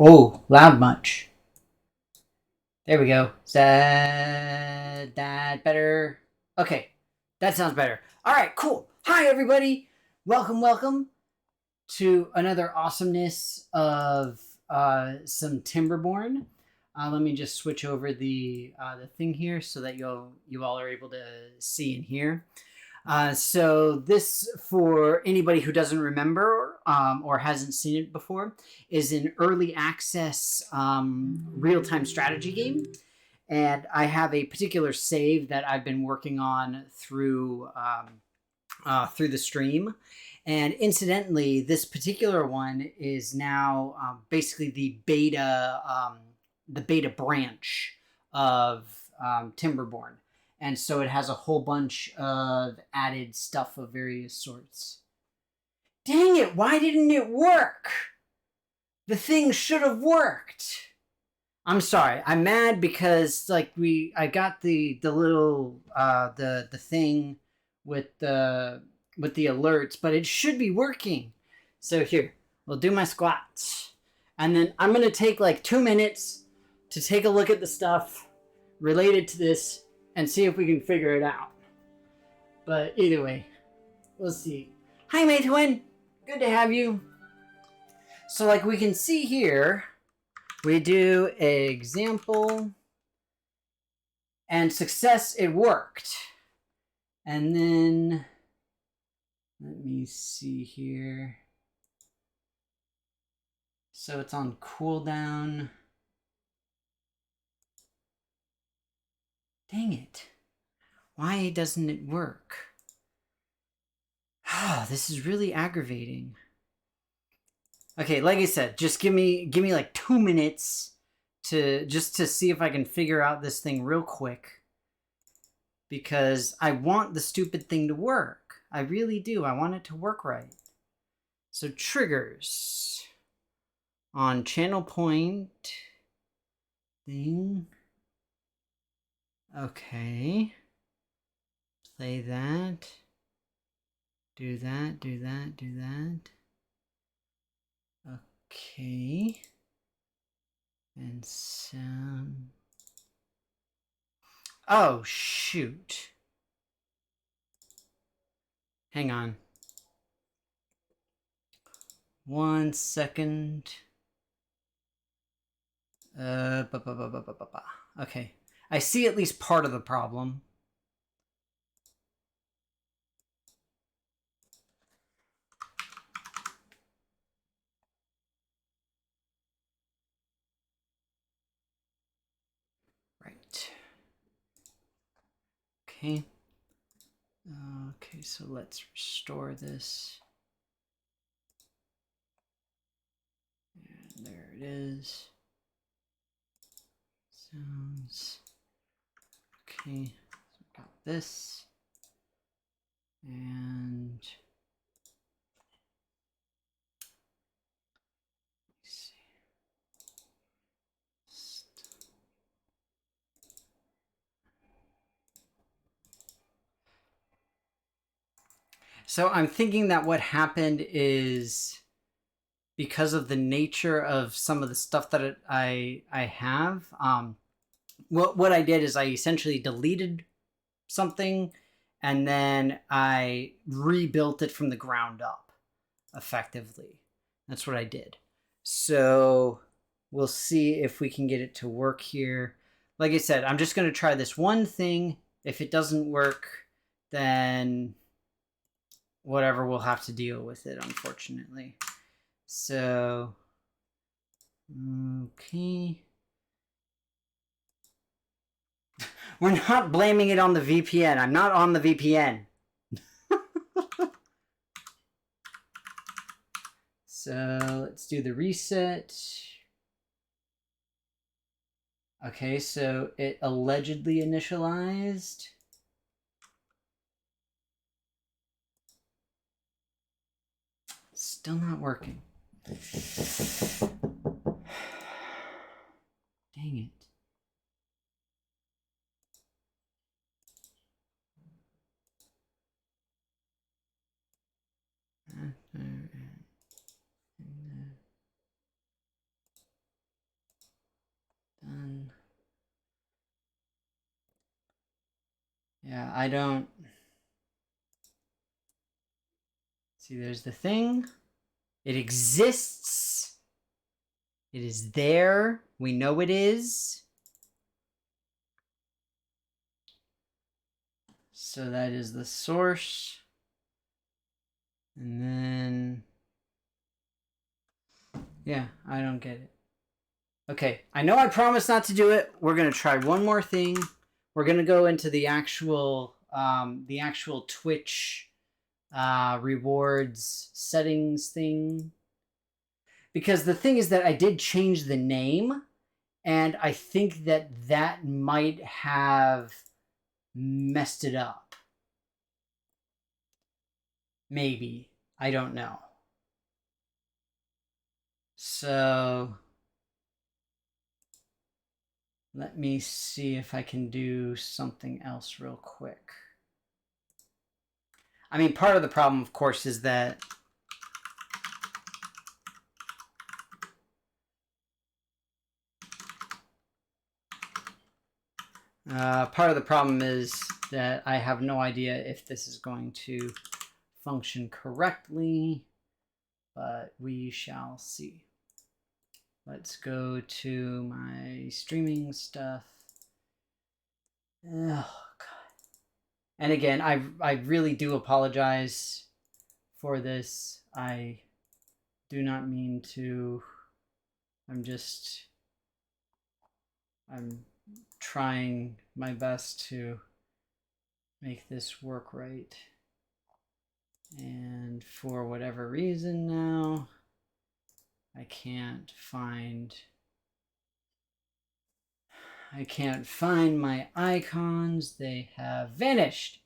Oh, loud much. There we go. Is that better? Okay, that sounds better. All right, cool. Hi, everybody. Welcome to another awesomeness of some Timberborn. Let me just switch over the thing here so that you all are able to see and hear. So this, for anybody who doesn't remember or hasn't seen it before, is an early access real-time strategy game. And I have a particular save that I've been working on through the stream. And incidentally, this particular one is now basically the beta branch of Timberborn. And so it has a whole bunch of added stuff of various sorts. Dang it, why didn't it work? The thing should have worked. I'm sorry. I'm mad because I got the little the thing with the alerts, but it should be working. So here, we'll do my squats. And then I'm going to take like 2 minutes to take a look at the stuff related to this and see if we can figure it out. But either way, we'll see. Hi, Maytwin. Good to have you. So like we can see here, we do example and success, it worked. And then let me see here. So it's on cooldown. Dang it. Why doesn't it work? Oh, this is really aggravating. Okay, like I said, just give me like 2 minutes to see if I can figure out this thing real quick. Because I want the stupid thing to work. I really do. I want it to work right. So triggers on channel point thing. Okay. Play that. Do that, do that, do that. Okay. And sound. Oh, shoot. Hang on. 1 second. Okay. I see at least part of the problem. Right. Okay. Okay, so let's restore this. And there it is. Sounds. Okay, so we got this. And let's see. So I'm thinking that what happened is because of the nature of some of the stuff that I have, what I did is I essentially deleted something and then I rebuilt it from the ground up effectively. That's what I did. So we'll see if we can get it to work here. Like I said, I'm just going to try this one thing. If it doesn't work, then whatever, we'll have to deal with it, unfortunately. So, okay. We're not blaming it on the VPN. I'm not on the VPN. So let's do the reset. Okay, so it allegedly initialized. Still not working. Dang it. Yeah, I don't... See, there's the thing. It exists. It is there. We know it is. So that is the source. And then... Yeah, I don't get it. Okay, I know I promised not to do it. We're going to try one more thing. We're going to go into the actual Twitch rewards settings thing. Because the thing is that I did change the name, and I think that might have messed it up. Maybe. I don't know. So let me see if I can do something else real quick. I mean, part of the problem, of course, is that part of the problem is that I have no idea if this is going to function correctly, but we shall see. Let's go to my streaming stuff. Oh, God. And again, I really do apologize for this. I do not mean to. I'm trying my best to make this work right. And for whatever reason now, I can't find my icons. They have vanished.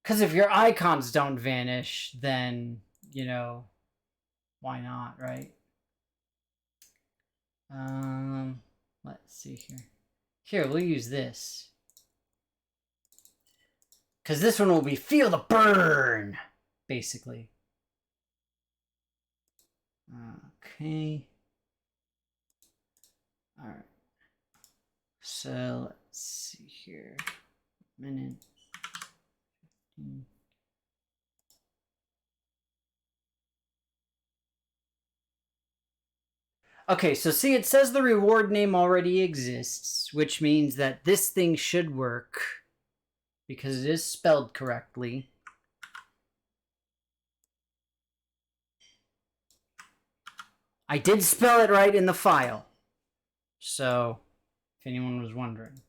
Because if your icons don't vanish, then, you know, why not, right? Let's see here. Here, we'll use this. Because this one will be Feel the Burn, basically. Okay. Alright. So, let's see here. Minute. 15. Okay, so see, it says the reward name already exists, which means that this thing should work because it is spelled correctly. I did spell it right in the file, so if anyone was wondering.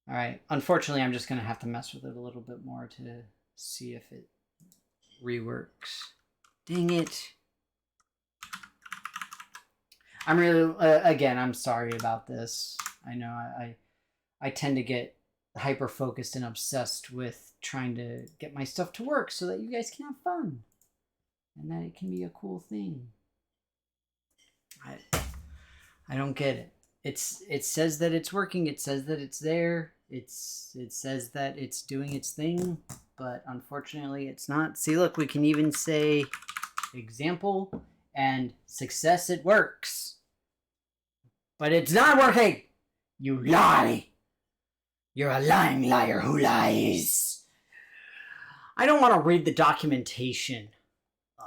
Alright, unfortunately I'm just going to have to mess with it a little bit more to see if it reworks. Dang it. I'm really, again, I'm sorry about this. I know I tend to get hyper-focused and obsessed with trying to get my stuff to work so that you guys can have fun. And that it can be a cool thing. I don't get it. It says that it's working. It says that it's there. It says that it's doing its thing. But unfortunately, it's not. See, look, we can even say example and success, it works. But it's not working! You lie! You're a lying liar who lies. I don't want to read the documentation. Ugh.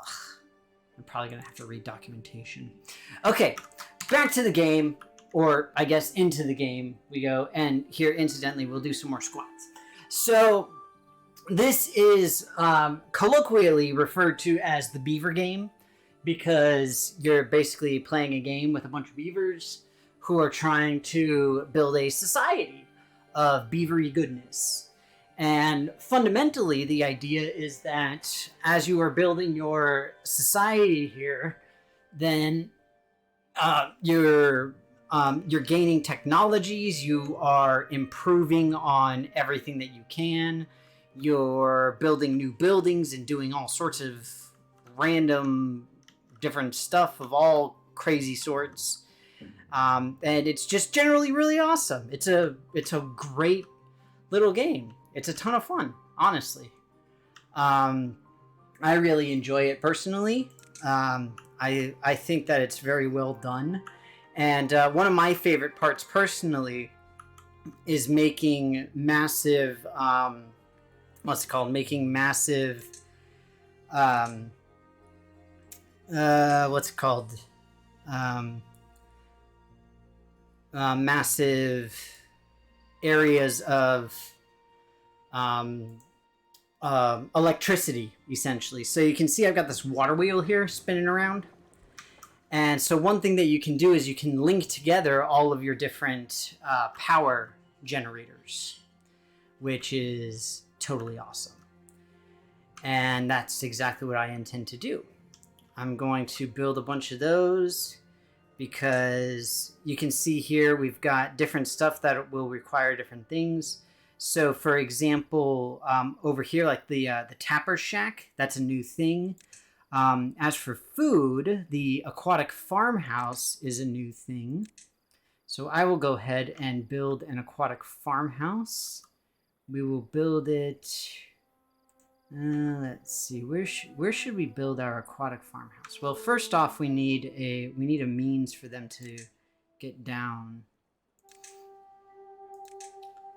I'm probably going to have to read documentation. Okay, back to the game. Or, I guess, into the game we go. And here, incidentally, we'll do some more squats. So, this is colloquially referred to as the Beaver game. Because you're basically playing a game with a bunch of beavers who are trying to build a society of beavery goodness. And fundamentally, the idea is that as you are building your society here, then you're gaining technologies, you are improving on everything that you can, you're building new buildings and doing all sorts of random different stuff of all crazy sorts. And it's just generally really awesome. It's a great little game. It's a ton of fun, honestly. I really enjoy it personally. I think that it's very well done. And one of my favorite parts personally is making massive, what's it called? Making massive, what's it called? Massive areas of electricity, essentially. So you can see I've got this water wheel here spinning around. And so one thing that you can do is you can link together all of your different power generators, which is totally awesome. And that's exactly what I intend to do. I'm going to build a bunch of those because you can see here we've got different stuff that will require different things. So for example, over here, like the tapper shack, that's a new thing. As for food, the aquatic farmhouse is a new thing. So I will go ahead and build an aquatic farmhouse. We will build it. Let's see. Where should we build our aquatic farmhouse? Well, first off, we need a means for them to get down.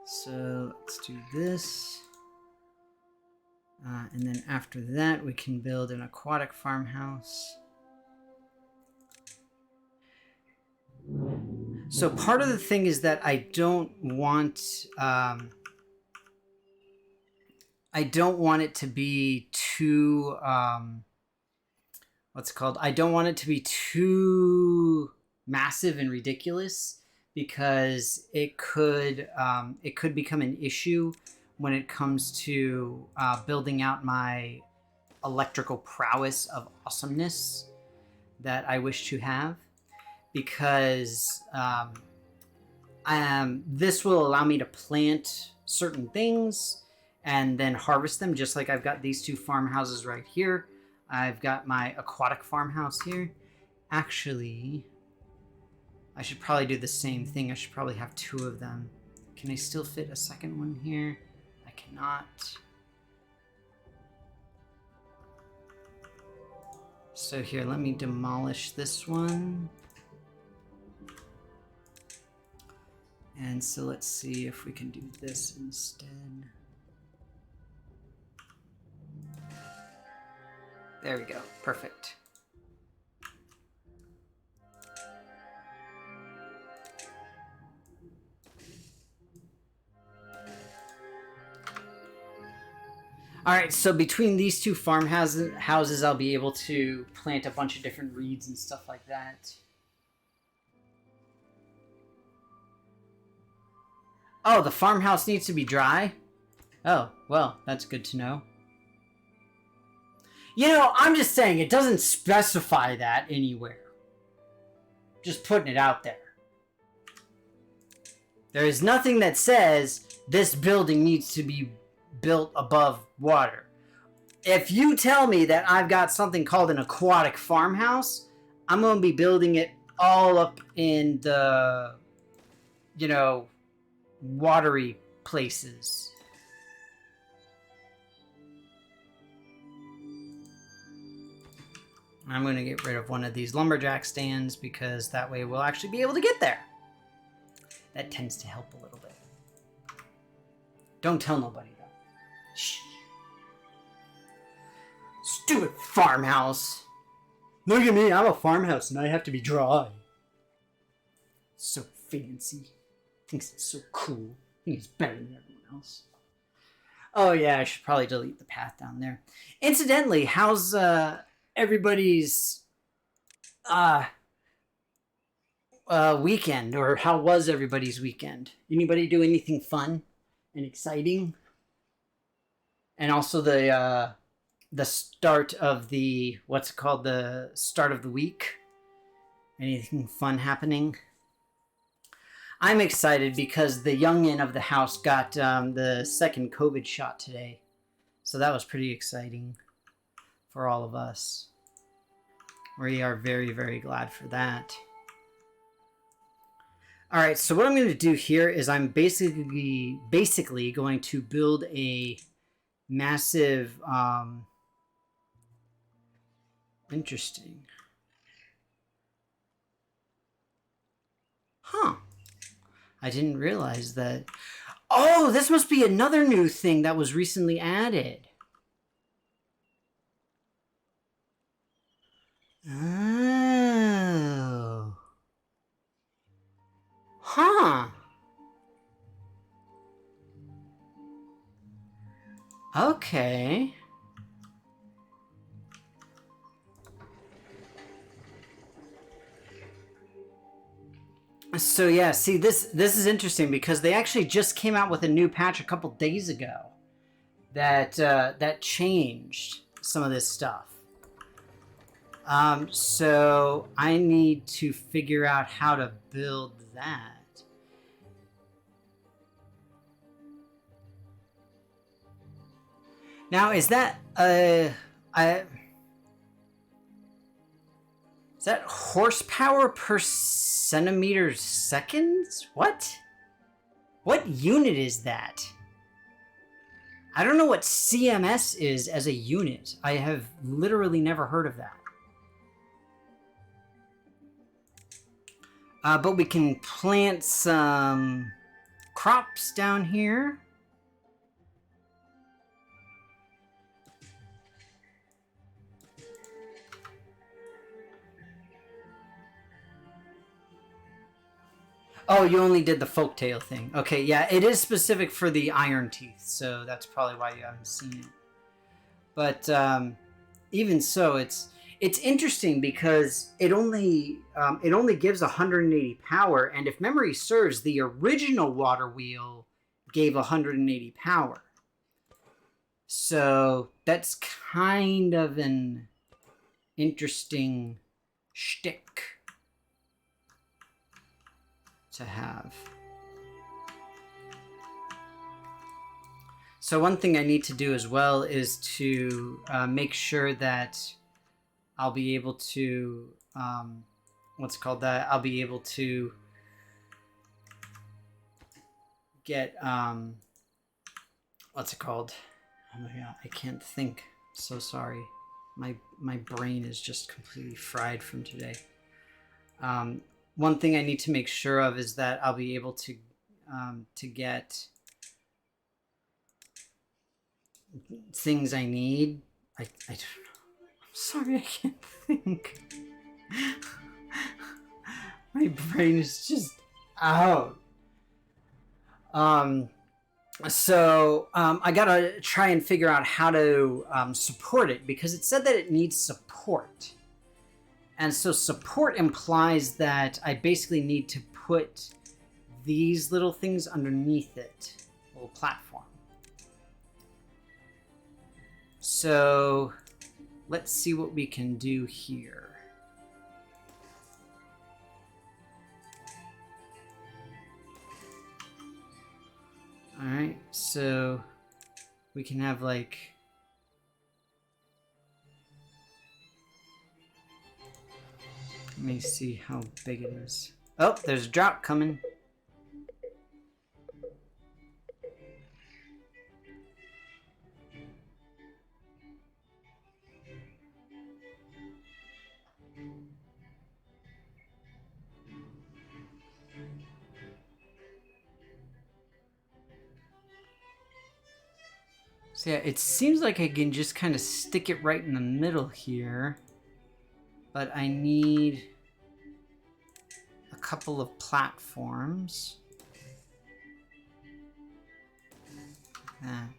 So let's do this. And then after that, we can build an aquatic farmhouse. So part of the thing is that I don't want it to be too what's it called? I don't want it to be too massive and ridiculous, because it could become an issue when it comes to building out my electrical prowess of awesomeness that I wish to have, because this will allow me to plant certain things and then harvest them, just like I've got these two farmhouses right here. I've got my aquatic farmhouse here. Actually, I should probably do the same thing. I should probably have two of them. Can I still fit a second one here? I cannot. So here, let me demolish this one. And so let's see if we can do this instead. There we go. Perfect. All right, so between these two farmhouses, I'll be able to plant a bunch of different reeds and stuff like that. Oh, the farmhouse needs to be dry? Oh, well, that's good to know. You know, I'm just saying, it doesn't specify that anywhere. Just putting it out there. There is nothing that says this building needs to be built above water. If you tell me that I've got something called an aquatic farmhouse, I'm going to be building it all up in the, you know, watery places. I'm going to get rid of one of these lumberjack stands because that way we'll actually be able to get there. That tends to help a little bit. Don't tell nobody though. Shh. Stupid farmhouse. Look at me, I'm a farmhouse and I have to be dry. So fancy. Thinks it's so cool. Think it's better than everyone else. Oh yeah, I should probably delete the path down there. Incidentally, how's everybody's weekend, or how was everybody's weekend? Anybody do anything fun and exciting? And also the start of the, what's it called, the start of the week? Anything fun happening? I'm excited because the youngin of the house got the second COVID shot today. So that was pretty exciting for all of us. We are very, very glad for that. Alright, so what I'm going to do here is I'm basically going to build a massive... interesting. Huh. I didn't realize that. Oh, this must be another new thing that was recently added. Oh. Huh. Okay. So yeah, see this is interesting because they actually just came out with a new patch a couple days ago that changed some of this stuff. So I need to figure out how to build that. Now, is that is that horsepower per centimeter seconds? What? What unit is that? I don't know what CMS is as a unit. I have literally never heard of that. But we can plant some crops down here. Oh, you only did the folktale thing. Okay, yeah, it is specific for the iron teeth, so that's probably why you haven't seen it. But even so, it's interesting because it only gives 180 power, and if memory serves, the original water wheel gave 180 power. So that's kind of an interesting shtick to have. So one thing I need to do as well is to make sure that I'll be able to I'll be able to get what's it called? Oh my god, I can't think. So sorry. My brain is just completely fried from today. One thing I need to make sure of is that I'll be able to get things I need. I don't know. I'm sorry, I can't think. My brain is just out. So I gotta try and figure out how to support it because it said that it needs support. And so support implies that I basically need to put these little things underneath it, a little platform. So let's see what we can do here. All right, so we can have like let me see how big it is. Oh, there's a drop coming. So yeah, it seems like I can just kind of stick it right in the middle here. But I need a couple of platforms. Like that.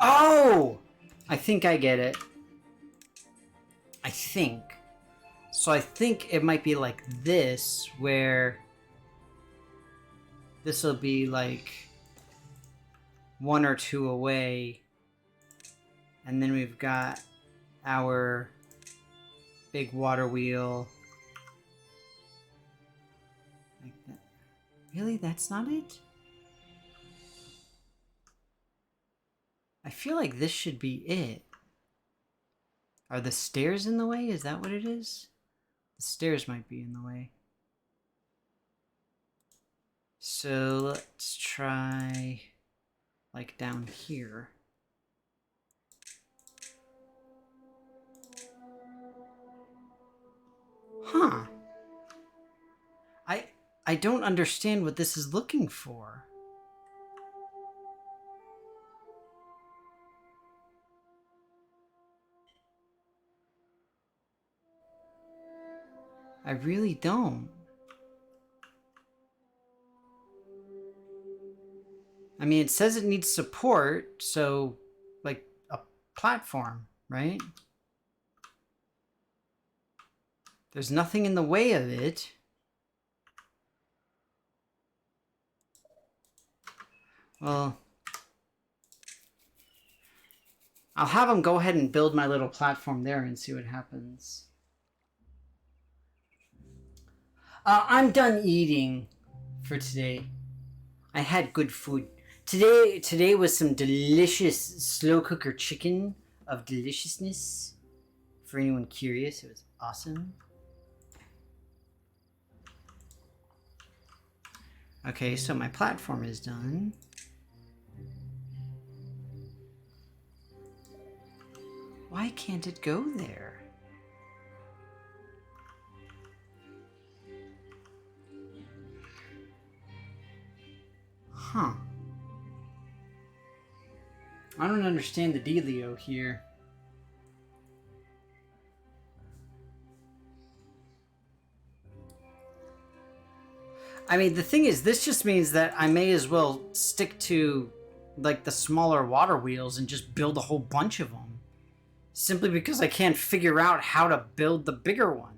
Oh! I think I get it. I think. So I think it might be like this, where this will be like one or two away. And then we've got our big water wheel. Like that. Really? That's not it? feel like this should be it. Are the stairs in the way? Is that what it is? The stairs might be in the way. So let's try like down here. Huh. I don't understand what this is looking for. I really don't. I mean, it says it needs support, so like a platform, right? There's nothing in the way of it. Well, I'll have them go ahead and build my little platform there and see what happens. I'm done eating for today. I had good food. Today was some delicious slow cooker chicken of deliciousness. For anyone curious, it was awesome. Okay, so my platform is done. Why can't it go there? Huh. I don't understand the dealio here. I mean, the thing is, this just means that I may as well stick to, like, the smaller water wheels and just build a whole bunch of them. Simply because I can't figure out how to build the bigger one.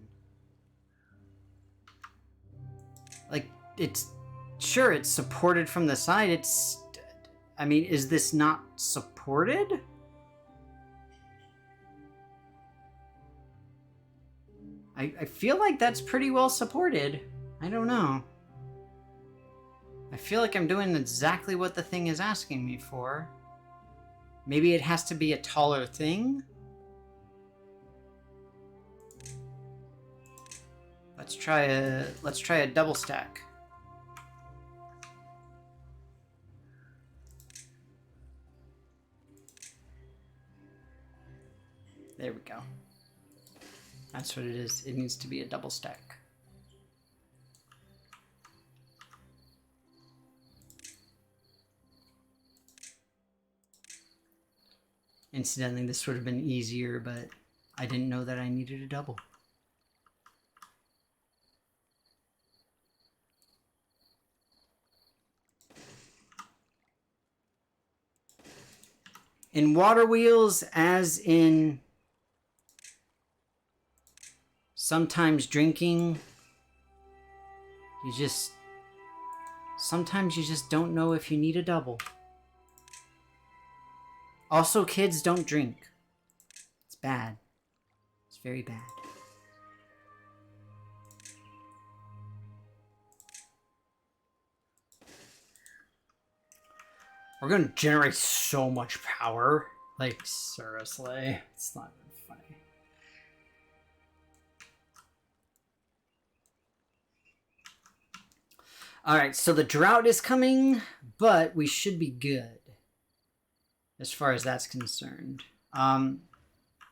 Like, it's... Sure, it's supported from the side. It's... I mean, is this not supported? I feel like that's pretty well supported. I don't know. I feel like I'm doing exactly what the thing is asking me for. Maybe it has to be a taller thing? Let's try a double stack. There we go. That's what it is. It needs to be a double stack. Incidentally, this would have been easier, but I didn't know that I needed a double. In water wheels, as in sometimes drinking, sometimes you just don't know if you need a double. Also, kids, don't drink. It's bad. It's very bad. We're gonna generate so much power. Like, seriously. It's not even funny. Alright, so the drought is coming, but we should be good. As far as that's concerned. I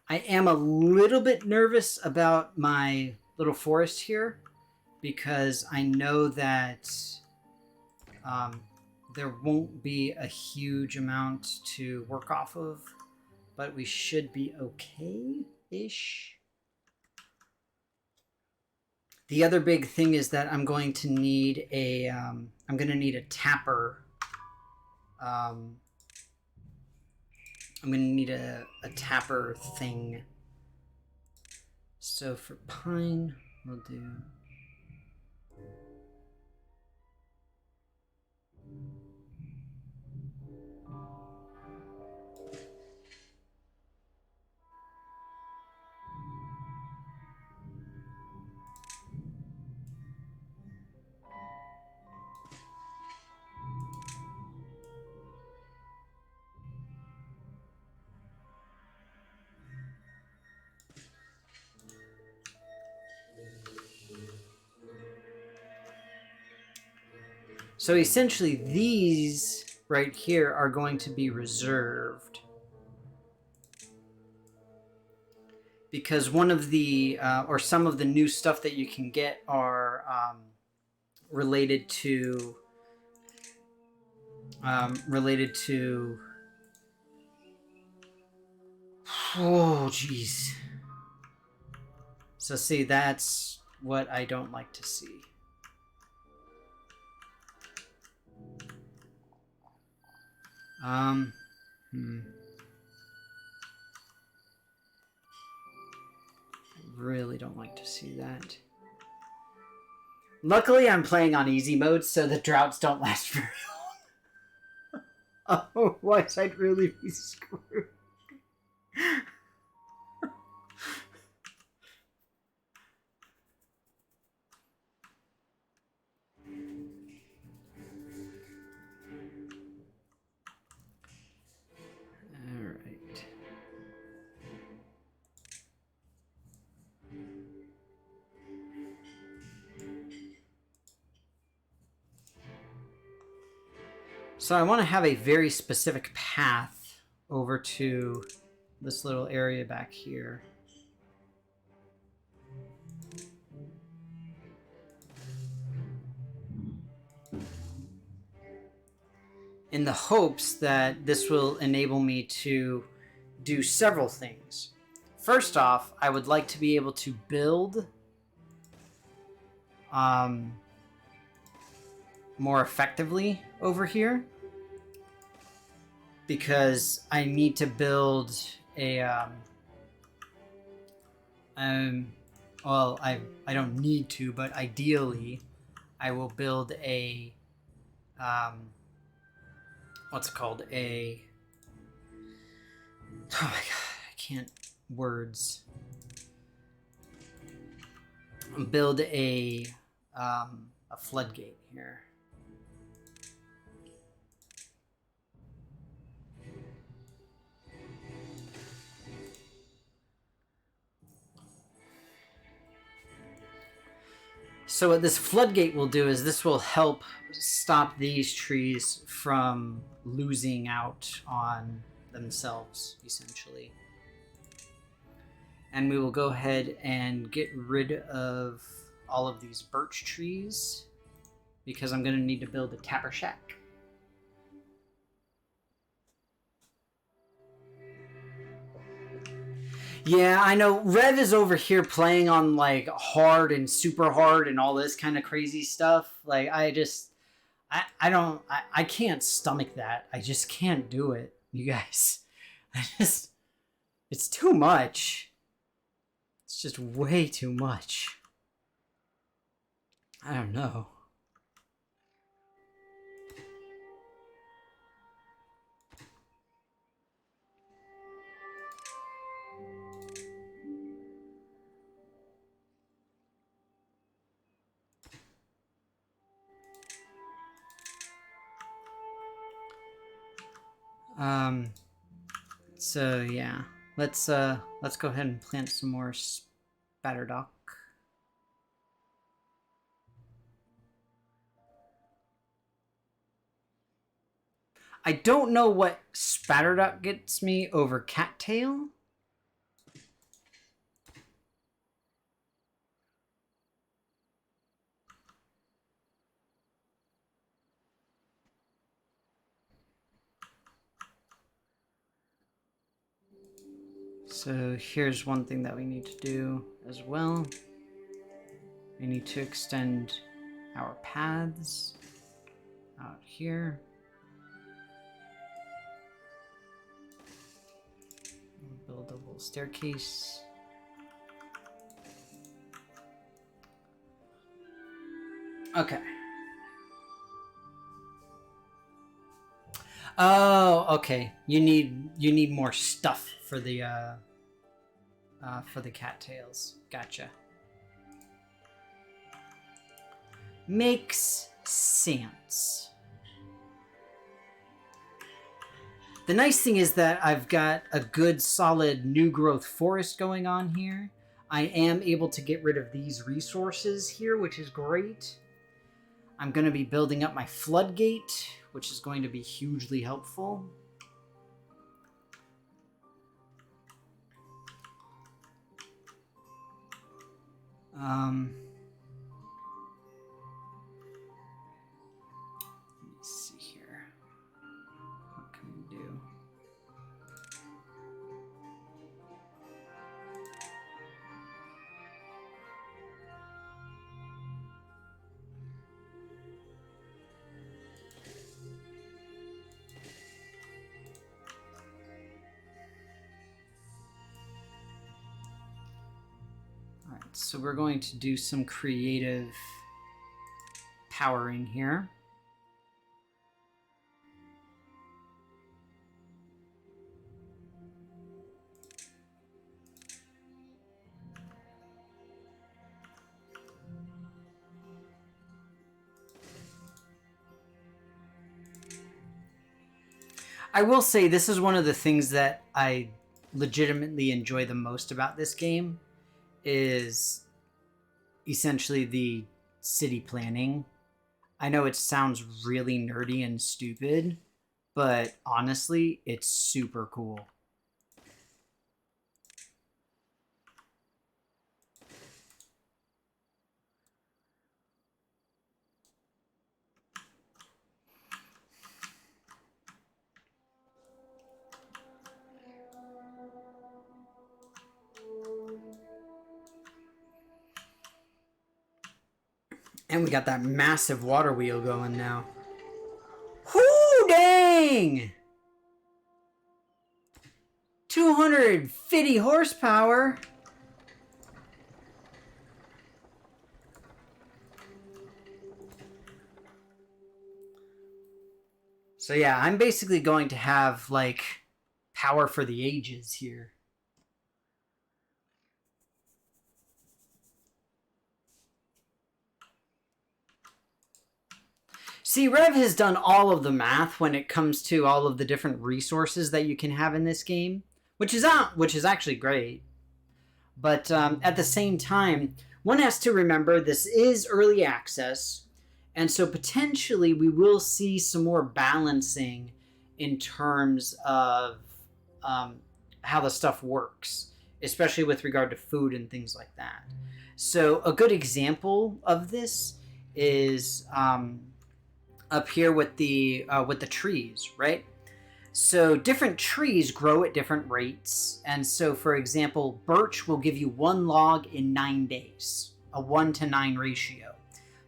am a little bit nervous about my little forest here, because I know that there won't be a huge amount to work off of, but we should be okay-ish. The other big thing is that I'm going to need a tapper. I'm going to need a tapper thing. So for pine, we'll do... So essentially these right here are going to be reserved. Because one of the, or some of the new stuff that you can get are related to, oh, jeez. So see, that's what I don't like to see. I really don't like to see that. Luckily, I'm playing on easy mode, so the droughts don't last very long. Otherwise, I'd really be screwed. Alright. So I want to have a very specific path over to this little area back here. In the hopes that this will enable me to do several things. First off, I would like to be able to build more effectively over here, because I need to build a well, I don't need to, but ideally I will build a what's it called, a, oh my god, I can't words, build a floodgate here. So what this floodgate will do is this will help stop these trees from losing out on themselves, essentially. And we will go ahead and get rid of all of these birch trees, because I'm going to need to build a tapper shack. Yeah, I know. Rev is over here playing on like hard and super hard and all this kind of crazy stuff. Like I can't stomach that. I just can't do it, you guys. It's too much. It's just way too much. I don't know. So yeah, let's go ahead and plant some more spatterdock. I don't know what spatterdock gets me over cattail. So here's one thing that we need to do as well. We need to extend our paths out here. Build a little staircase. Okay. Oh, okay. You need more stuff for the cattails. Gotcha. Makes sense. The nice thing is that I've got a good solid new growth forest going on here. I am able to get rid of these resources here, which is great. I'm going to be building up my floodgate, which is going to be hugely helpful. Let me see here. What can we do? Alright, so we're going to do some creative powering here. I will say this is one of the things that I legitimately enjoy the most about this game is essentially the city planning. I know it sounds really nerdy and stupid, but honestly, it's super cool. And we got that massive water wheel going now. Whoo, dang! 250 horsepower. So yeah, I'm basically going to have, like, power for the ages here. See, Rev has done all of the math when it comes to all of the different resources that you can have in this game, which is actually great. But at the same time, one has to remember this is early access, and so potentially we will see some more balancing in terms of how the stuff works, especially with regard to food and things like that. So a good example of this is up here with the trees, right? So different trees grow at different rates. And so, for example, birch will give you 1 log in 9 days, a 1-to-9 ratio.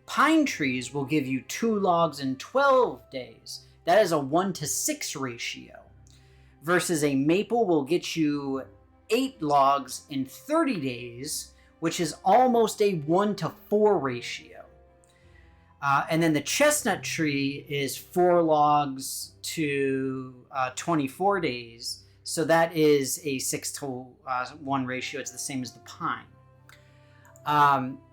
Pine trees will give you 2 logs in 12 days. That is a 1-to-6 ratio. Versus a maple will get you 8 logs in 30 days, which is almost a 1-to-4 ratio. And then the chestnut tree is 4 logs to 24 days. So that is a 6-to-1 ratio. It's the same as the pine.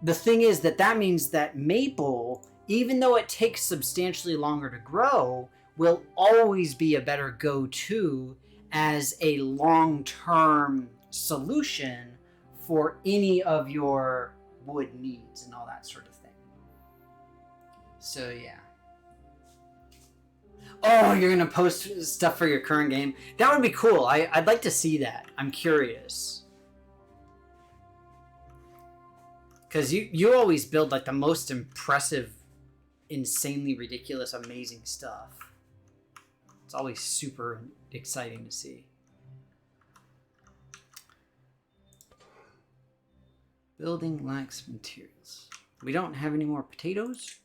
The thing is that means that maple, even though it takes substantially longer to grow, will always be a better go-to as a long-term solution for any of your wood needs and all that sort of thing. So yeah. Oh, you're gonna post stuff for your current game? That would be cool. I'd like to see that. I'm curious. Because you always build like the most impressive, insanely ridiculous, amazing stuff. It's always super exciting to see. Building lacks materials. We don't have any more potatoes?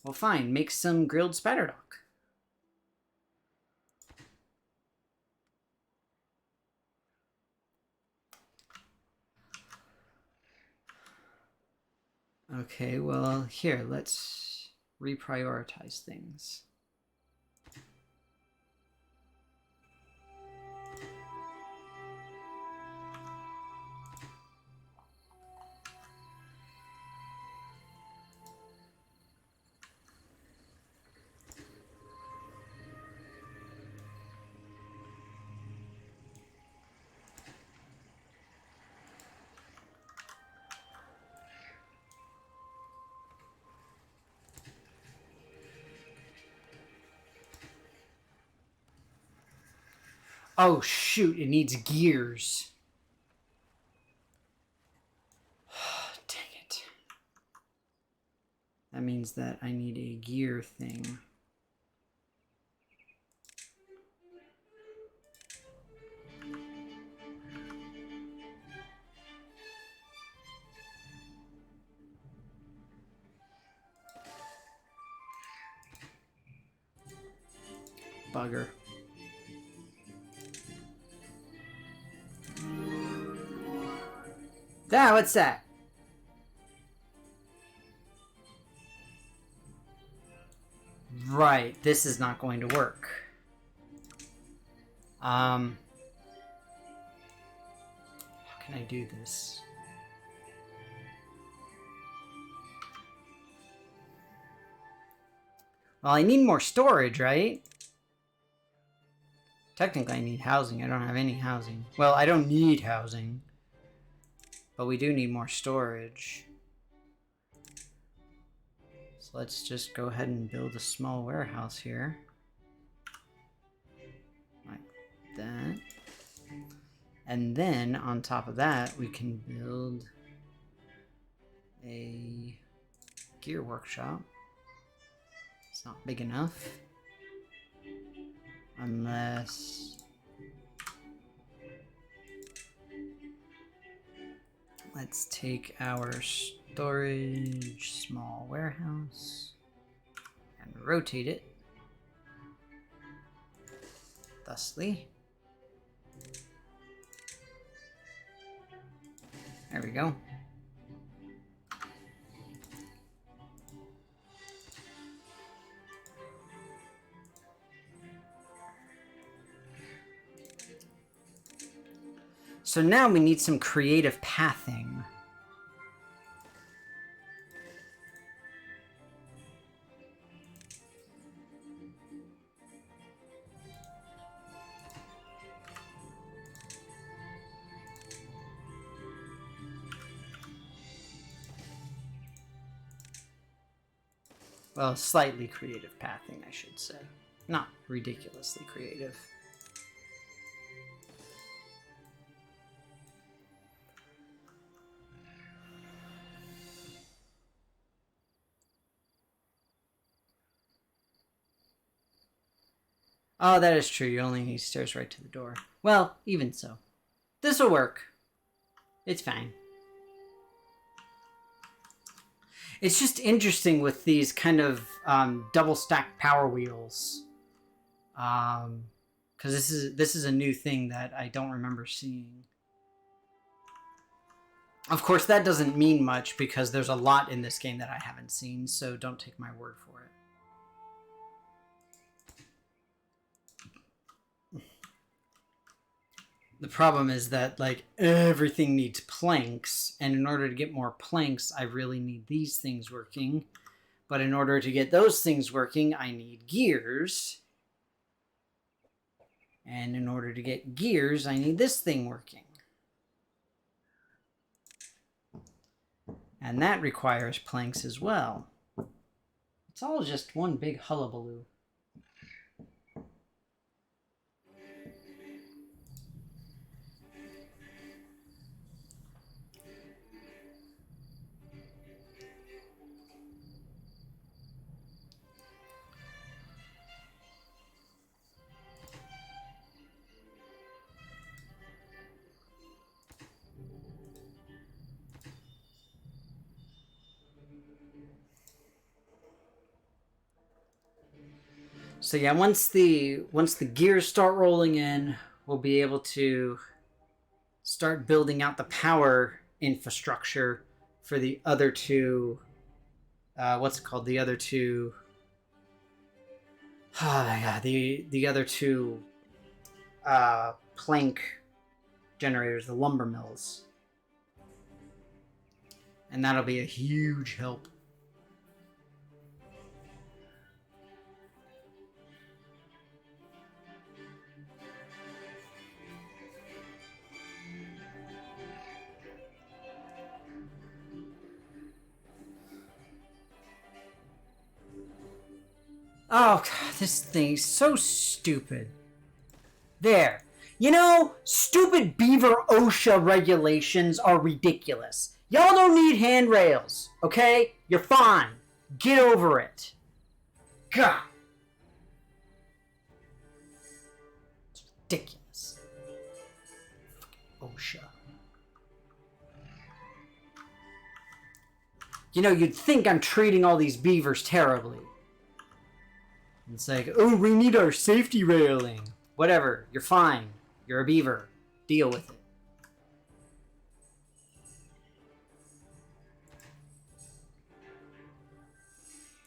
Well, fine. Make some grilled spatterdock. Okay, well, here, let's reprioritize things. Oh shoot, it needs gears. Dang it. That means that I need a gear thing. Bugger. Ah, what's that? Right, this is not going to work. How can I do this? Well, I need more storage, right? Technically, I need housing. I don't have any housing. Well, I don't need housing. But we do need more storage. So let's just go ahead and build a small warehouse here. Like that. And then, on top of that, we can build a gear workshop. It's not big enough. Unless... let's take our storage small warehouse and rotate it thusly. There we go. So now we need some creative pathing. Well, slightly creative pathing, I should say. Not ridiculously creative. Oh, that is true. You only need stairs right to the door. Well, even so. This'll work. It's fine. It's just interesting with these kind of double stacked power wheels. Because this is a new thing that I don't remember seeing. Of course, that doesn't mean much because there's a lot in this game that I haven't seen, so don't take my word for it. The problem is that, like, everything needs planks, and in order to get more planks, I really need these things working. But in order to get those things working, I need gears. And in order to get gears, I need this thing working. And that requires planks as well. It's all just one big hullabaloo. So yeah, once the gears start rolling in, we'll be able to start building out the power infrastructure for the other two. What's it called? The other two. Oh my god, the other two plank generators, the lumber mills, and that'll be a huge help. Oh, God, this thing's so stupid. There. You know, stupid beaver OSHA regulations are ridiculous. Y'all don't need handrails, okay? You're fine. Get over it. God. It's ridiculous. OSHA. You know, you'd think I'm treating all these beavers terribly. It's like, oh, we need our safety railing. Whatever, you're fine. You're a beaver. Deal with it.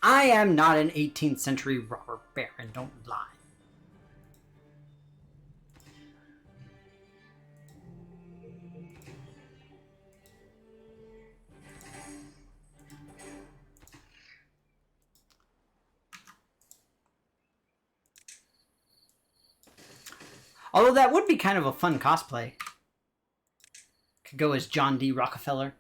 I am not an 18th century robber baron, don't lie. Although that would be kind of a fun cosplay. Could go as John D. Rockefeller.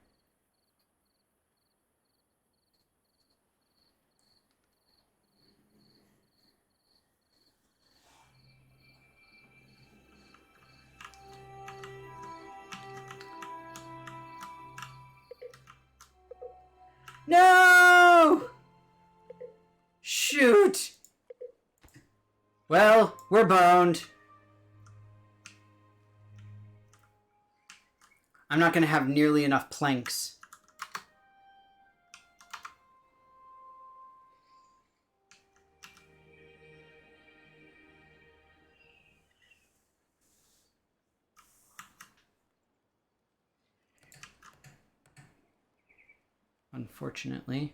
No! Shoot! Well, we're boned. I'm not going to have nearly enough planks. Unfortunately.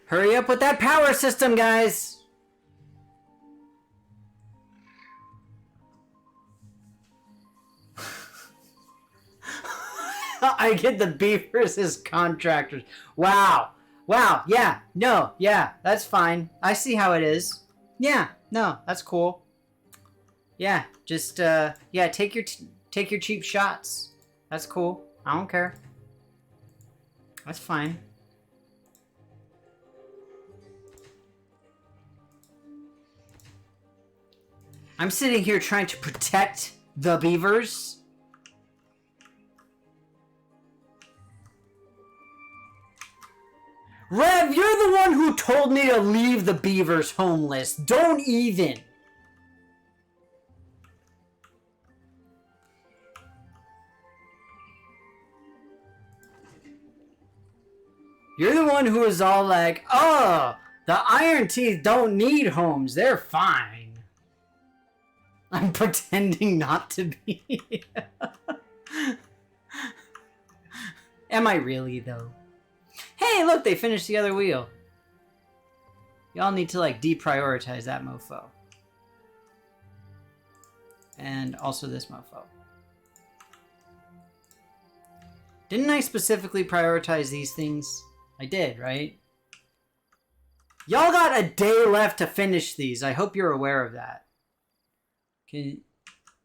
Hurry up with that power system, guys! I get the beavers as contractors. Wow. Wow. Yeah. No. Yeah. That's fine. I see how it is. Yeah. No. That's cool. Yeah. Just yeah. Take your cheap shots. That's cool. I don't care. That's fine. I'm sitting here trying to protect the beavers. Rev, you're the one who told me to leave the beavers homeless. Don't even. You're the one who was all like, oh, the Iron Teeth don't need homes. They're fine. I'm pretending not to be. Am I really, though? Hey, look, they finished the other wheel. Y'all need to, like, deprioritize that mofo. And also this mofo. Didn't I specifically prioritize these things? I did, right? Y'all got a day left to finish these. I hope you're aware of that.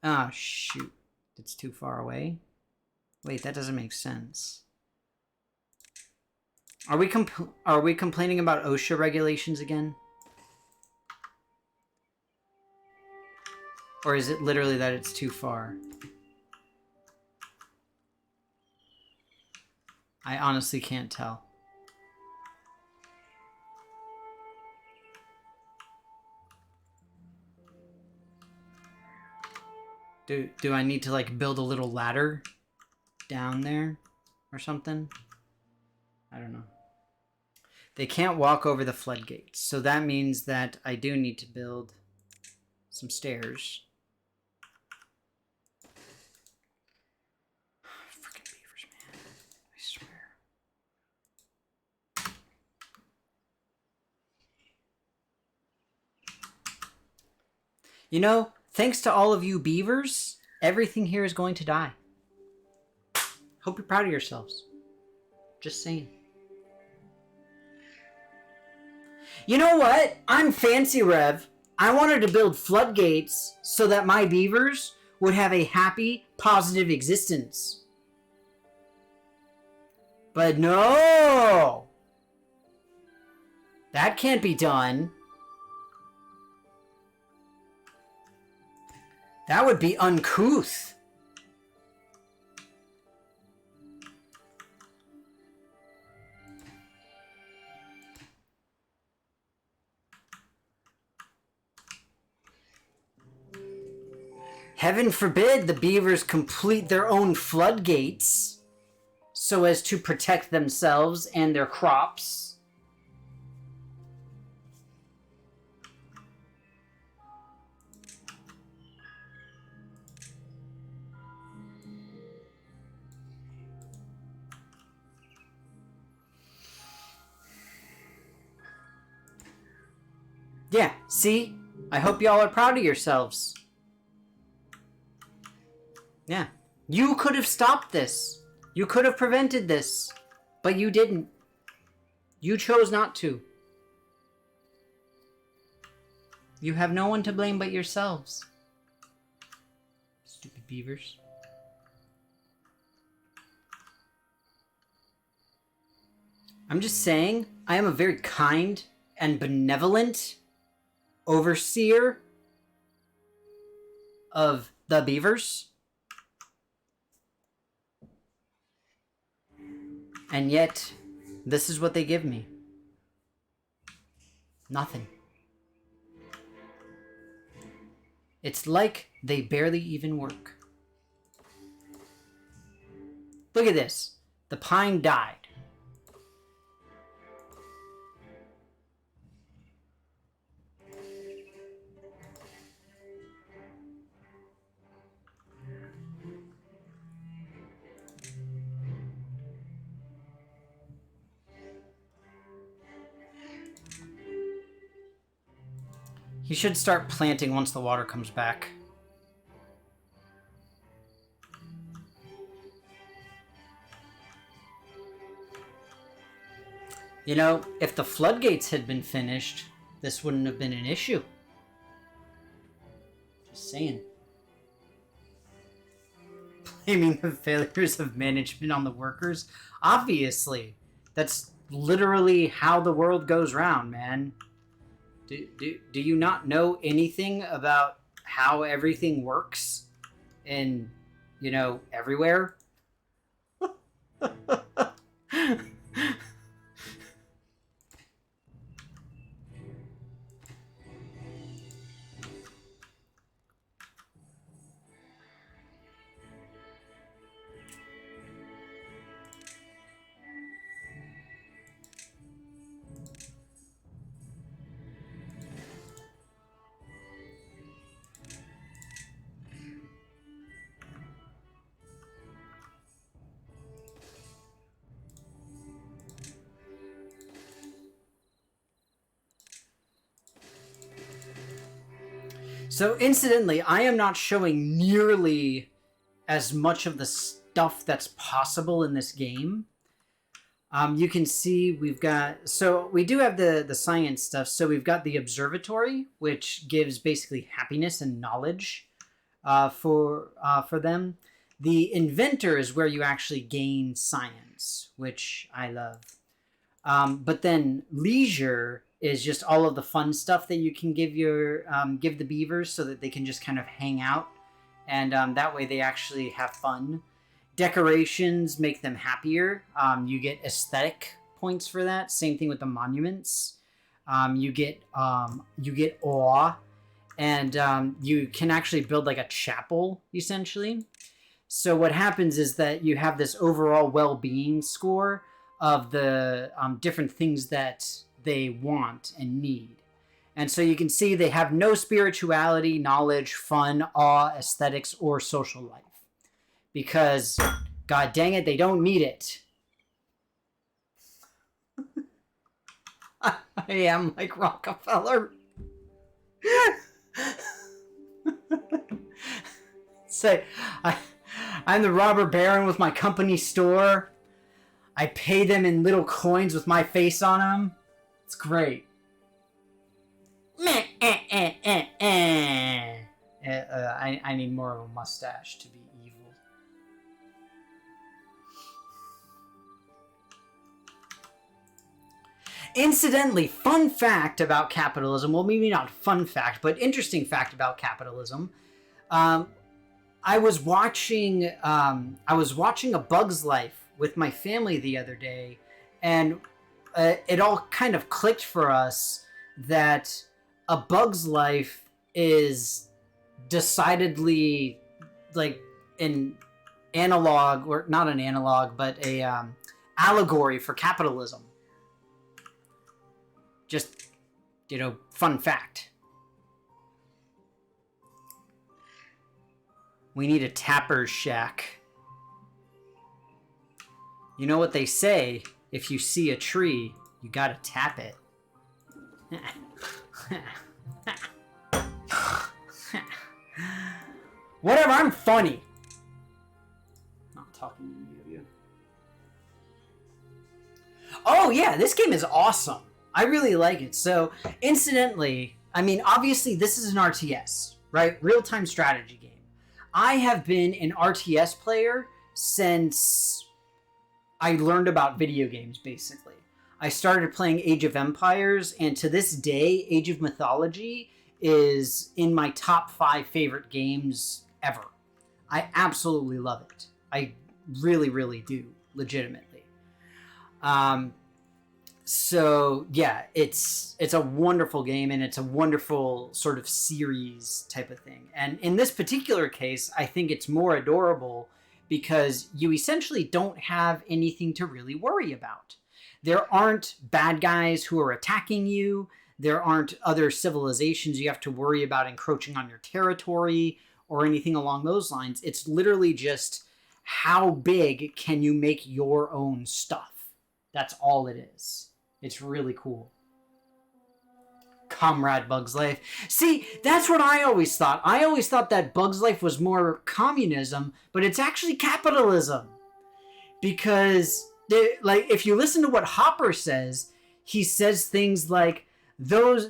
Oh, shoot. It's too far away. Wait, that doesn't make sense. Are we complaining about OSHA regulations again? Or is it literally that it's too far? I honestly can't tell. Do I need to, like, build a little ladder down there or something? I don't know. They can't walk over the floodgates, so that means that I do need to build some stairs. Freaking beavers, man. I swear. You know, thanks to all of you beavers, everything here is going to die. Hope you're proud of yourselves. Just saying. You know what? I'm fancy, Rev. I wanted to build floodgates so that my beavers would have a happy, positive existence. But no! That can't be done. That would be uncouth. Heaven forbid the beavers complete their own floodgates so as to protect themselves and their crops. Yeah, see? I hope y'all are proud of yourselves. Yeah. You could have stopped this. You could have prevented this. But you didn't. You chose not to. You have no one to blame but yourselves. Stupid beavers. I'm just saying, I am a very kind and benevolent overseer of the beavers. And yet, this is what they give me. Nothing. It's like they barely even work. Look at this. The pine died. He should start planting once the water comes back. You know, if the floodgates had been finished, this wouldn't have been an issue. Just saying. Blaming the failures of management on the workers? Obviously. That's literally how the world goes round, man. Do you not know anything about how everything works in, you know, everywhere? So, incidentally, I am not showing nearly as much of the stuff that's possible in this game. You can see we've got... So, we do have the science stuff. So, we've got the observatory, which gives basically happiness and knowledge for them. The inventor is where you actually gain science, which I love. But then leisure is just all of the fun stuff that you can give the beavers so that they can just kind of hang out, and that way they actually have fun. Decorations make them happier. You get aesthetic points for that. Same thing with the monuments. You get awe, and you can actually build like a chapel essentially. So what happens is that you have this overall well-being score of the different things that they want and need. And so you can see they have no spirituality, knowledge, fun, awe, aesthetics, or social life. Because, god dang it, they don't need it. I am like Rockefeller. Say, I'm the robber baron with my company store. I pay them in little coins with my face on them. It's great. I need more of a mustache to be evil. Incidentally, fun fact about capitalism. Well, maybe not fun fact, but interesting fact about capitalism. I was watching A Bug's Life with my family the other day, and it all kind of clicked for us that A Bug's Life is decidedly like an analog, or not an analog, but a allegory for capitalism. Just, fun fact. We need a tapper's shack. You know what they say? If you see a tree, you gotta tap it. Whatever, I'm funny. Not talking to any of you. Oh yeah, this game is awesome. I really like it. So, incidentally, I mean, obviously this is an RTS, right? Real-time strategy game. I have been an RTS player since I learned about video games, basically. I started playing Age of Empires, and to this day, Age of Mythology is in my top 5 favorite games ever. I absolutely love it. I really, really do, legitimately. So yeah, it's a wonderful game, and it's a wonderful sort of series type of thing. And in this particular case, I think it's more adorable because you essentially don't have anything to really worry about. There aren't bad guys who are attacking you. There aren't other civilizations you have to worry about encroaching on your territory or anything along those lines. It's literally just how big can you make your own stuff. That's all it is. It's really cool. Comrade Bug's Life. See, that's what I always thought. I always thought that Bug's Life was more communism, but it's actually capitalism. Because, if you listen to what Hopper says, he says things like, those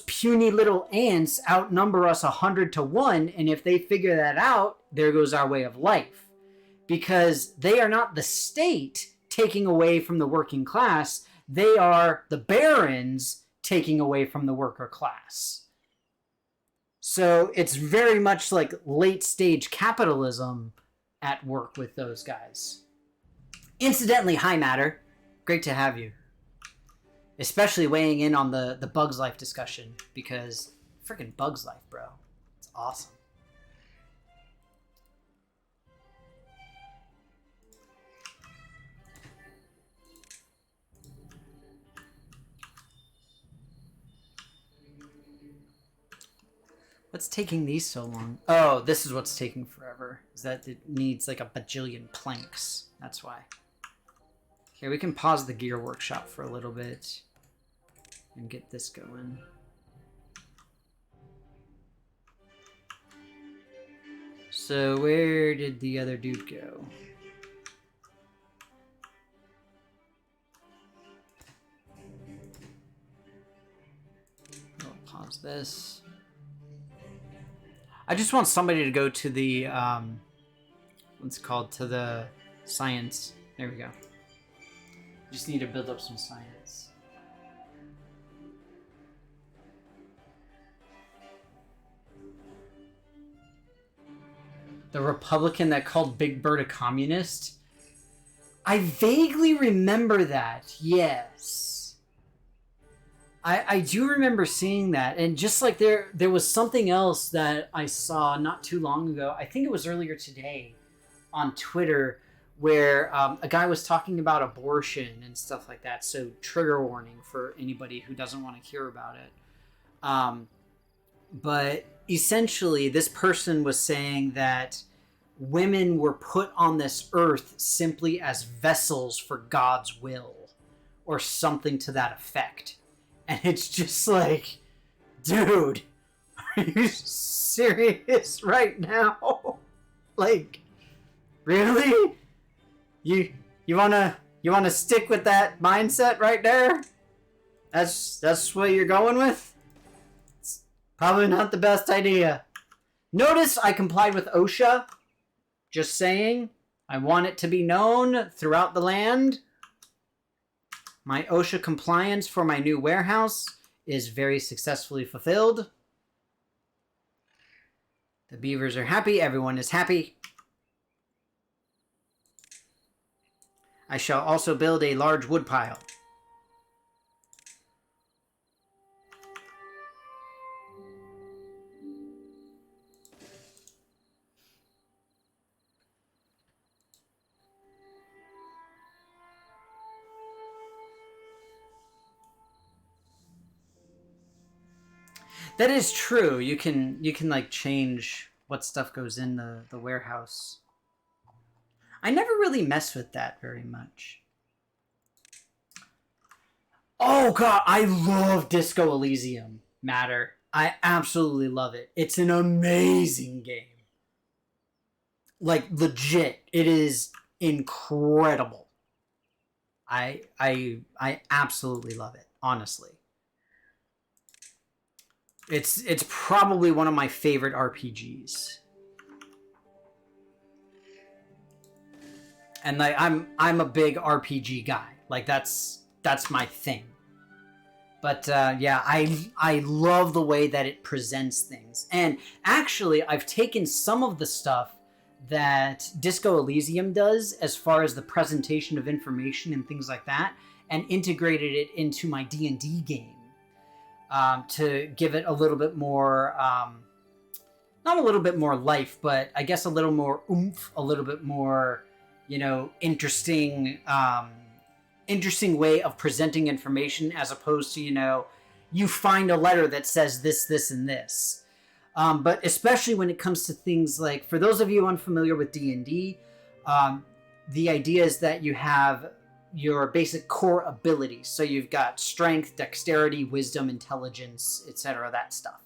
puny little ants outnumber us 100 to 1, and if they figure that out, there goes our way of life. Because they are not the state taking away from the working class, they are the barons taking away from the worker class. So it's very much like late stage capitalism at work with those guys. Incidentally, hi Matter. Great to have you. Especially weighing in on the Bug's Life discussion, because freaking Bug's Life, bro. It's awesome. What's taking these so long? Oh, this is what's taking forever. Is that it needs like a bajillion planks. That's why. Okay, we can pause the gear workshop for a little bit and get this going. So where did the other dude go? I'll pause this. I just want somebody to go to the, what's it called, to the science. There we go. Just need to build up some science. The Republican that called Big Bird a communist? I vaguely remember that, yes. I do remember seeing that, and just like there was something else that I saw not too long ago. I think it was earlier today on Twitter, where a guy was talking about abortion and stuff like that. So trigger warning for anybody who doesn't want to hear about it. But essentially, this person was saying that women were put on this earth simply as vessels for God's will, or something to that effect. And it's just like, dude, are you serious right now? Like, really? You wanna stick with that mindset right there? That's what you're going with? It's probably not the best idea. Notice I complied with OSHA. Just saying. I want it to be known throughout the land. My OSHA compliance for my new warehouse is very successfully fulfilled. The beavers are happy. Everyone is happy. I shall also build a large woodpile. That is true. You can like change what stuff goes in the warehouse. I never really mess with that very much. Oh god, I love Disco Elysium Matter. I absolutely love it. It's an amazing game. Like legit, it is incredible. I absolutely love it, honestly. It's probably one of my favorite RPGs. And like I'm a big RPG guy. Like that's my thing. But yeah, I love the way that it presents things. And actually, I've taken some of the stuff that Disco Elysium does as far as the presentation of information and things like that, and integrated it into my D&D game to give it a little bit more, not a little bit more life, but I guess a little more oomph, a little bit more, interesting way of presenting information, as opposed to, you find a letter that says this, this, and this. But especially when it comes to things like, for those of you unfamiliar with D&D, the idea is that you have your basic core abilities. So you've got strength, dexterity, wisdom, intelligence, etc., that stuff.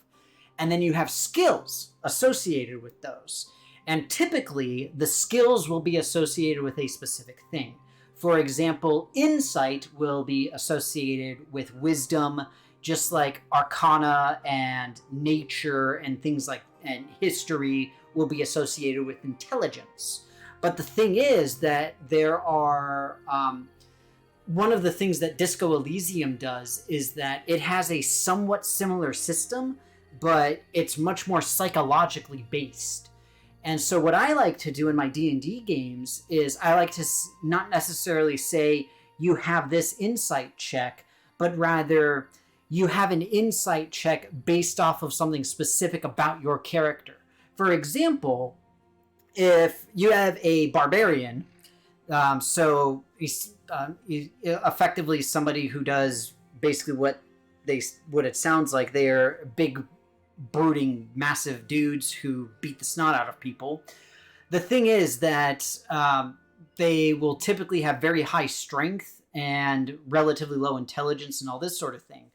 And then you have skills associated with those. And typically, the skills will be associated with a specific thing. For example, insight will be associated with wisdom, just like arcana and nature and things like, and history will be associated with intelligence. But the thing is that there are, one of the things that Disco Elysium does is that it has a somewhat similar system, but it's much more psychologically based. And so what I like to do in my D&D games is I like to not necessarily say you have this insight check, but rather you have an insight check based off of something specific about your character. For example, if you have a barbarian, so he's effectively somebody who does basically what it sounds like. They are big, brooding, massive dudes who beat the snot out of people. The thing is that they will typically have very high strength and relatively low intelligence and all this sort of thing.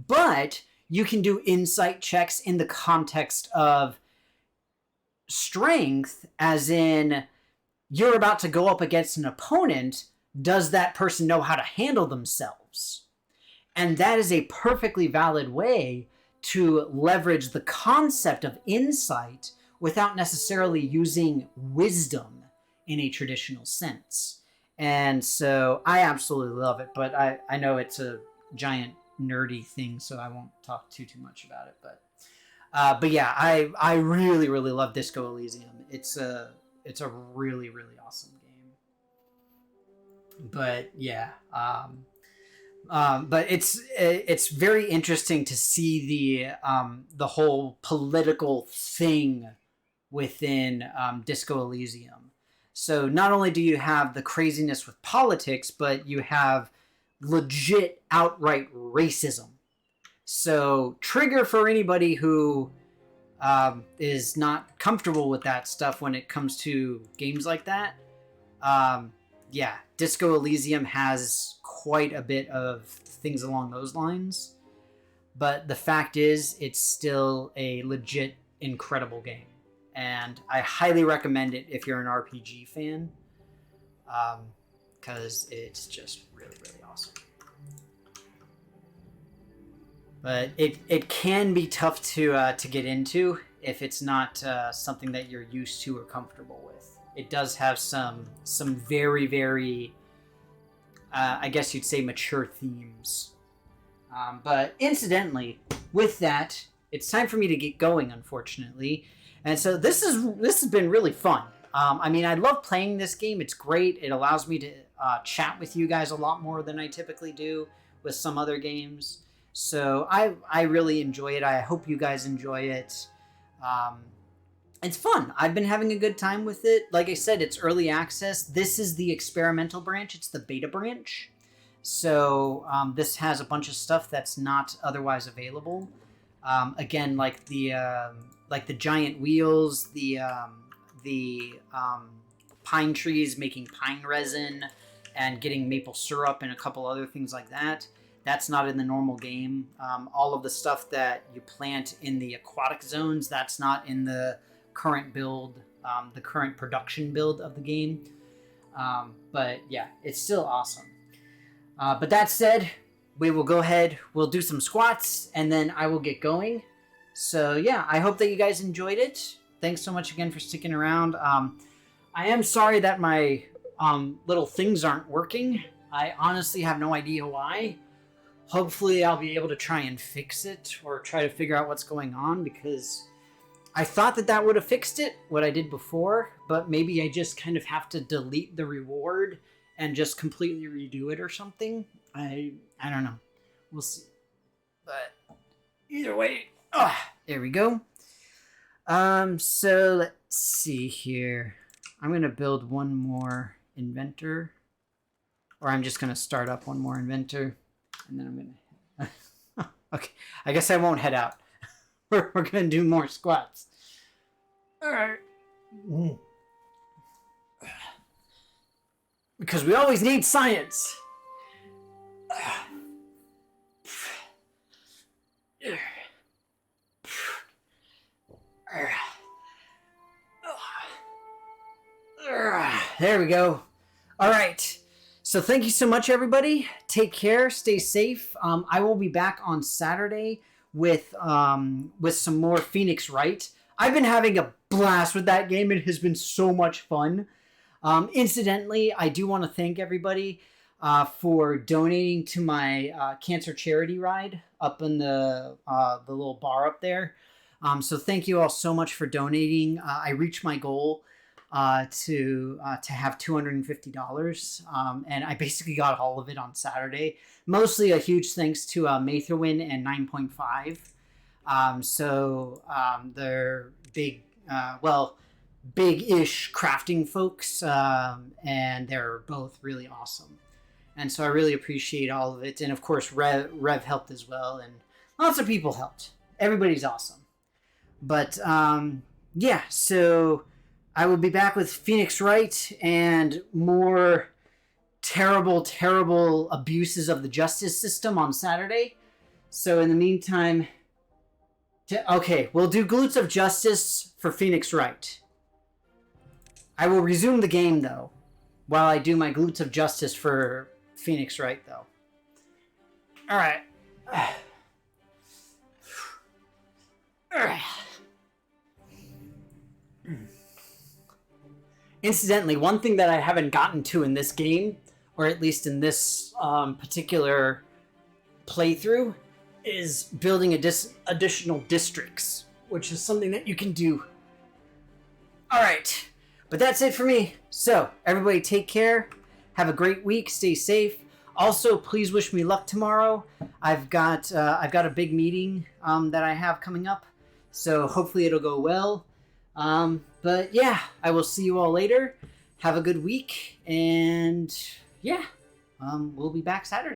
But you can do insight checks in the context of strength, as in you're about to go up against an opponent. Does that person know how to handle themselves? And that is a perfectly valid way to leverage the concept of insight without necessarily using wisdom in a traditional sense. And so I absolutely love it, but I know it's a giant nerdy thing, so I won't talk too much about it. But yeah, I really, really love Disco Elysium. It's a really, really awesome game. But yeah, but it's very interesting to see the whole political thing within Disco Elysium. So not only do you have the craziness with politics, but you have legit outright racism. So trigger for anybody who is not comfortable with that stuff when it comes to games like that. Yeah, Disco Elysium has quite a bit of things along those lines. But the fact is, it's still a legit incredible game. And I highly recommend it if you're an RPG fan. Because it's just really, really awesome. But it can be tough to get into if it's not something that you're used to or comfortable with. It does have some very, very I guess you'd say, mature themes. But incidentally, with that, it's time for me to get going, unfortunately. And so this has been really fun. I mean, I love playing this game. It's great. It allows me to chat with you guys a lot more than I typically do with some other games. So I really enjoy it. I hope you guys enjoy it. It's fun. I've been having a good time with it. Like I said, it's early access. This is the experimental branch. It's the beta branch. So this has a bunch of stuff that's not otherwise available. Again, like the giant wheels, the pine trees making pine resin, and getting maple syrup and a couple other things like that. That's not in the normal game. All of the stuff that you plant in the aquatic zones, that's not in the current build, the current production build of the game. But yeah, it's still awesome. But that said, we will go ahead, we'll do some squats, and then I will get going. So yeah, I hope that you guys enjoyed it. Thanks so much again for sticking around. I am sorry that my little things aren't working. I honestly have no idea why. Hopefully I'll be able to try and fix it, or try to figure out what's going on, because I thought that would have fixed it, what I did before, but maybe I just kind of have to delete the reward and just completely redo it or something. I don't know. We'll see. But either way, there we go. So let's see here. I'm going to build one more inventor, or I'm just going to start up one more inventor, and then I'm going to, okay, I guess I won't head out. We're going to do more squats. All right. Because we always need science. There we go. All right. So thank you so much, everybody. Take care. Stay safe. I will be back on Saturday with some more Phoenix Wright. I've been having a blast with that game. It has been so much fun. Incidentally, I do want to thank everybody for donating to my cancer charity ride up in the little bar up there. So thank you all so much for donating. I reached my goal to have $250, and I basically got all of it on Saturday. Mostly a huge thanks to Matherwin and 9.5. So they're big, big-ish crafting folks, and they're both really awesome. And so I really appreciate all of it. And of course, Rev helped as well, and lots of people helped. Everybody's awesome. But yeah, so I will be back with Phoenix Wright and more terrible, terrible abuses of the justice system on Saturday. So in the meantime, okay, we'll do Glutes of Justice for Phoenix Wright. I will resume the game, though, while I do my Glutes of Justice for Phoenix Wright, though. All right. Incidentally, one thing that I haven't gotten to in this game, or at least in this particular playthrough, is building additional districts, which is something that you can do. All right, but that's it for me. So everybody take care. Have a great week. Stay safe. Also, please wish me luck tomorrow. I've got a big meeting that I have coming up, so hopefully it'll go well. But yeah, I will see you all later. Have a good week, and yeah, we'll be back Saturday.